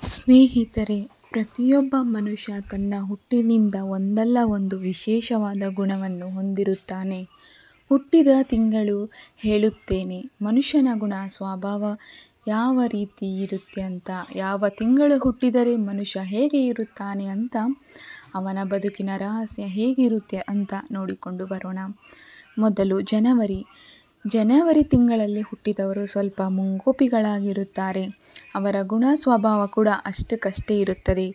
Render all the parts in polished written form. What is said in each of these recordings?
ಸ್ನೇಹಿತರೆ, ಪ್ರತಿಯೊಬ್ಬ ಮನುಷ್ಯ ತನ್ನ ಹುಟ್ಟಿನಿಂದ ಒಂದಲ್ಲ ಒಂದು ವಿಶೇಷವಾದ ಗುಣವನ್ನು ಹೊಂದಿರುತ್ತಾನೆ. ಹುಟ್ಟಿದ ತಿಂಗಳು ಹೇಳುತ್ತೇನೆ ಮನುಷ್ಯನ ಗುಣ ಸ್ವಭಾವ ಯಾವ ರೀತಿ ಇರುತ್ತೆ ಅಂತ. ಯಾವ ತಿಂಗಳು ಹುಟ್ಟಿದರೆ ಮನುಷ್ಯ ಹೇಗೆ ಇರುತ್ತಾನೆ ಅಂತ, ಅವನ ಬದುಕಿನ ರಹಸ್ಯ ಹೇಗಿರುತ್ತೆ ಅಂತ ನೋಡಿಕೊಂಡು ಬರೋಣ. ಮೊದಲು ಜನವರಿ ತಿಂಗಳಲ್ಲಿ ಹುಟ್ಟಿದವರು ಸ್ವಲ್ಪ ಮುಂಗೋಪಿಗಳಾಗಿರುತ್ತಾರೆ. ಅವರ ಗುಣ ಸ್ವಭಾವ ಕೂಡ ಅಷ್ಟಕ್ಕಷ್ಟೇ ಇರುತ್ತದೆ.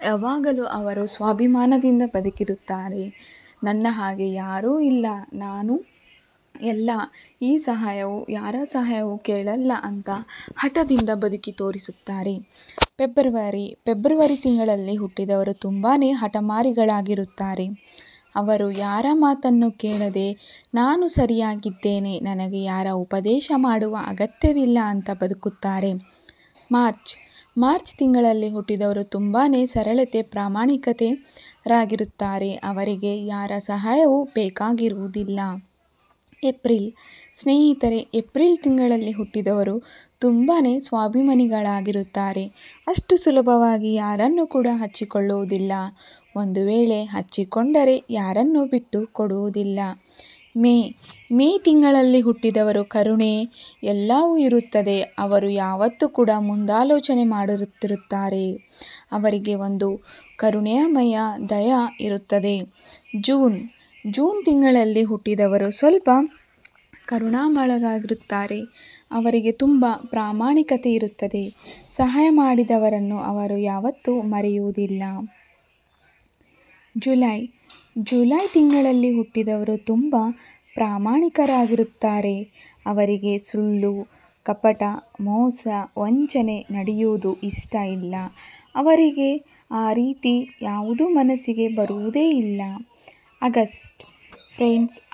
ಯಾವಾಗಲೂ ಅವರು ಸ್ವಾಭಿಮಾನದಿಂದ ಬದುಕಿರುತ್ತಾರೆ. ನನ್ನ ಹಾಗೆ ಯಾರೂ ಇಲ್ಲ, ನಾನು ಎಲ್ಲ, ಈ ಸಹಾಯವು ಯಾರ ಸಹಾಯವೂ ಕೇಳಲ್ಲ ಅಂತ ಹಠದಿಂದ ಬದುಕಿ ತೋರಿಸುತ್ತಾರೆ. ಫೆಬ್ರವರಿ ತಿಂಗಳಲ್ಲಿ ಹುಟ್ಟಿದವರು ತುಂಬಾ ಹಠಮಾರಿಗಳಾಗಿರುತ್ತಾರೆ. ಅವರು ಯಾರ ಮಾತನ್ನು ಕೇಳದೆ ನಾನು ಸರಿಯಾಗಿದ್ದೇನೆ, ನನಗೆ ಯಾರ ಉಪದೇಶ ಮಾಡುವ ಅಗತ್ಯವಿಲ್ಲ ಅಂತ ಬದುಕುತ್ತಾರೆ. ಮಾರ್ಚ್ ತಿಂಗಳಲ್ಲಿ ಹುಟ್ಟಿದವರು ತುಂಬಾ ಸರಳತೆ ಪ್ರಾಮಾಣಿಕತೆಯರಾಗಿರುತ್ತಾರೆ. ಅವರಿಗೆ ಯಾರ ಸಹಾಯವೂ ಬೇಕಾಗಿರುವುದಿಲ್ಲ. ಸ್ನೇಹಿತರೆ, ಏಪ್ರಿಲ್ ತಿಂಗಳಲ್ಲಿ ಹುಟ್ಟಿದವರು ತುಂಬಾ ಸ್ವಾಭಿಮಾನಿಗಳಾಗಿರುತ್ತಾರೆ. ಅಷ್ಟು ಸುಲಭವಾಗಿ ಯಾರನ್ನು ಕೂಡ ಹಚ್ಚಿಕೊಳ್ಳುವುದಿಲ್ಲ. ಒಂದು ವೇಳೆ ಹಚ್ಚಿಕೊಂಡರೆ ಯಾರನ್ನೂ ಬಿಟ್ಟು ಕೊಡುವುದಿಲ್ಲ. ಮೇ ತಿಂಗಳಲ್ಲಿ ಹುಟ್ಟಿದವರು ಕರುಣೆ ಎಲ್ಲವೂ ಇರುತ್ತದೆ. ಅವರು ಯಾವತ್ತೂ ಕೂಡ ಮುಂದಾಲೋಚನೆ ಮಾಡುತ್ತಿರುತ್ತಾರೆ. ಅವರಿಗೆ ಒಂದು ಕರುಣಾಮಯ ದಯ ಇರುತ್ತದೆ. ಜೂನ್ ತಿಂಗಳಲ್ಲಿ ಹುಟ್ಟಿದವರು ಸ್ವಲ್ಪ ಕರುಣಾಮಯರಾಗಿರುತ್ತಾರೆ. ಅವರಿಗೆ ತುಂಬ ಪ್ರಾಮಾಣಿಕತೆ ಇರುತ್ತದೆ. ಸಹಾಯ ಮಾಡಿದವರನ್ನು ಅವರು ಯಾವತ್ತೂ ಮರೆಯುವುದಿಲ್ಲ. ಜುಲೈ ತಿಂಗಳಲ್ಲಿ ಹುಟ್ಟಿದವರು ತುಂಬ ಪ್ರಾಮಾಣಿಕರಾಗಿರುತ್ತಾರೆ. ಅವರಿಗೆ ಸುಳ್ಳು, ಕಪಟ, ಮೋಸ, ವಂಚನೆ ನಡೆಯುವುದು ಇಷ್ಟ ಇಲ್ಲ. ಅವರಿಗೆ ಆ ರೀತಿ ಯಾವುದೂ ಮನಸ್ಸಿಗೆ ಬರುವುದೇ ಇಲ್ಲ.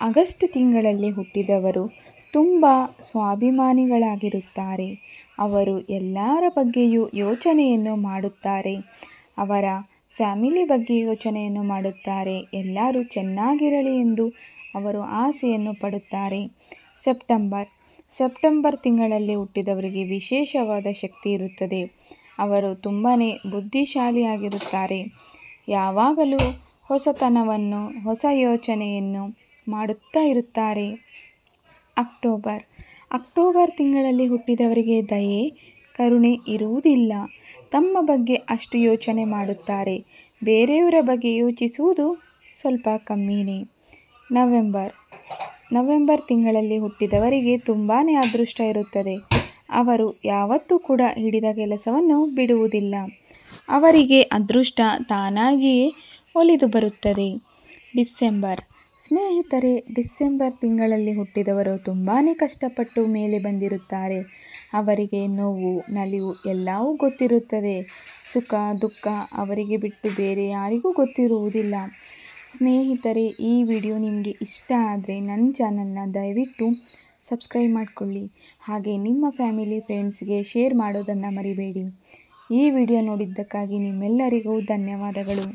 ಆಗಸ್ಟ್ ತಿಂಗಳಲ್ಲಿ ಹುಟ್ಟಿದವರು ತುಂಬ ಸ್ವಾಭಿಮಾನಿಗಳಾಗಿರುತ್ತಾರೆ. ಅವರು ಎಲ್ಲರ ಬಗ್ಗೆಯೂ ಯೋಚನೆಯನ್ನು ಮಾಡುತ್ತಾರೆ. ಅವರ ಫ್ಯಾಮಿಲಿ ಬಗ್ಗೆ ಯೋಚನೆಯನ್ನು ಮಾಡುತ್ತಾರೆ. ಎಲ್ಲರೂ ಚೆನ್ನಾಗಿರಲಿ ಎಂದು ಅವರು ಆಸೆಯನ್ನು ಪಡುತ್ತಾರೆ. ಸೆಪ್ಟೆಂಬರ್ ತಿಂಗಳಲ್ಲಿ ಹುಟ್ಟಿದವರಿಗೆ ವಿಶೇಷವಾದ ಶಕ್ತಿ ಇರುತ್ತದೆ. ಅವರು ತುಂಬಾ ಬುದ್ಧಿಶಾಲಿಯಾಗಿರುತ್ತಾರೆ. ಯಾವಾಗಲೂ ಹೊಸತನವನ್ನು, ಹೊಸ ಯೋಚನೆಯನ್ನು ಮಾಡುತ್ತಾ ಇರುತ್ತಾರೆ. ಅಕ್ಟೋಬರ್ ತಿಂಗಳಲ್ಲಿ ಹುಟ್ಟಿದವರಿಗೆ ದಯೆ, ಕರುಣೆ ಇರುವುದಿಲ್ಲ. ತಮ್ಮ ಬಗ್ಗೆ ಅಷ್ಟು ಯೋಚನೆ ಮಾಡುತ್ತಾರೆ. ಬೇರೆಯವರ ಬಗ್ಗೆ ಯೋಚಿಸುವುದು ಸ್ವಲ್ಪ ಕಮ್ಮಿನೇ. ನವೆಂಬರ್ ತಿಂಗಳಲ್ಲಿ ಹುಟ್ಟಿದವರಿಗೆ ತುಂಬಾ ಅದೃಷ್ಟ ಇರುತ್ತದೆ. ಅವರು ಯಾವತ್ತೂ ಕೂಡ ಹಿಡಿದ ಕೆಲಸವನ್ನು ಬಿಡುವುದಿಲ್ಲ. ಅವರಿಗೆ ಅದೃಷ್ಟ ತಾನಾಗಿಯೇ ಒಲಿದು ಬರುತ್ತದೆ. ಸ್ನೇಹಿತರೆ, ಡಿಸೆಂಬರ್ ತಿಂಗಳಲ್ಲಿ ಹುಟ್ಟಿದವರು ತುಂಬಾ ಕಷ್ಟಪಟ್ಟು ಮೇಲೆ ಬಂದಿರುತ್ತಾರೆ. ಅವರಿಗೆ ನೋವು, ನಲಿವು ಎಲ್ಲವೂ ಗೊತ್ತಿರುತ್ತದೆ. ಸುಖ, ದುಃಖ ಅವರಿಗೆ ಬಿಟ್ಟು ಬೇರೆ ಯಾರಿಗೂ ಗೊತ್ತಿರುವುದಿಲ್ಲ. ಸ್ನೇಹಿತರೆ, ಈ ವಿಡಿಯೋ ನಿಮಗೆ ಇಷ್ಟ ಆದರೆ ನನ್ನ ಚಾನಲ್ನ ದಯವಿಟ್ಟು ಸಬ್ಸ್ಕ್ರೈಬ್ ಮಾಡಿಕೊಳ್ಳಿ. ಹಾಗೆ ನಿಮ್ಮ ಫ್ಯಾಮಿಲಿ ಫ್ರೆಂಡ್ಸ್ಗೆ ಶೇರ್ ಮಾಡೋದನ್ನು ಮರಿಬೇಡಿ. ಈ ವಿಡಿಯೋ ನೋಡಿದ್ದಕ್ಕಾಗಿ ನಿಮ್ಮೆಲ್ಲರಿಗೂ ಧನ್ಯವಾದಗಳು.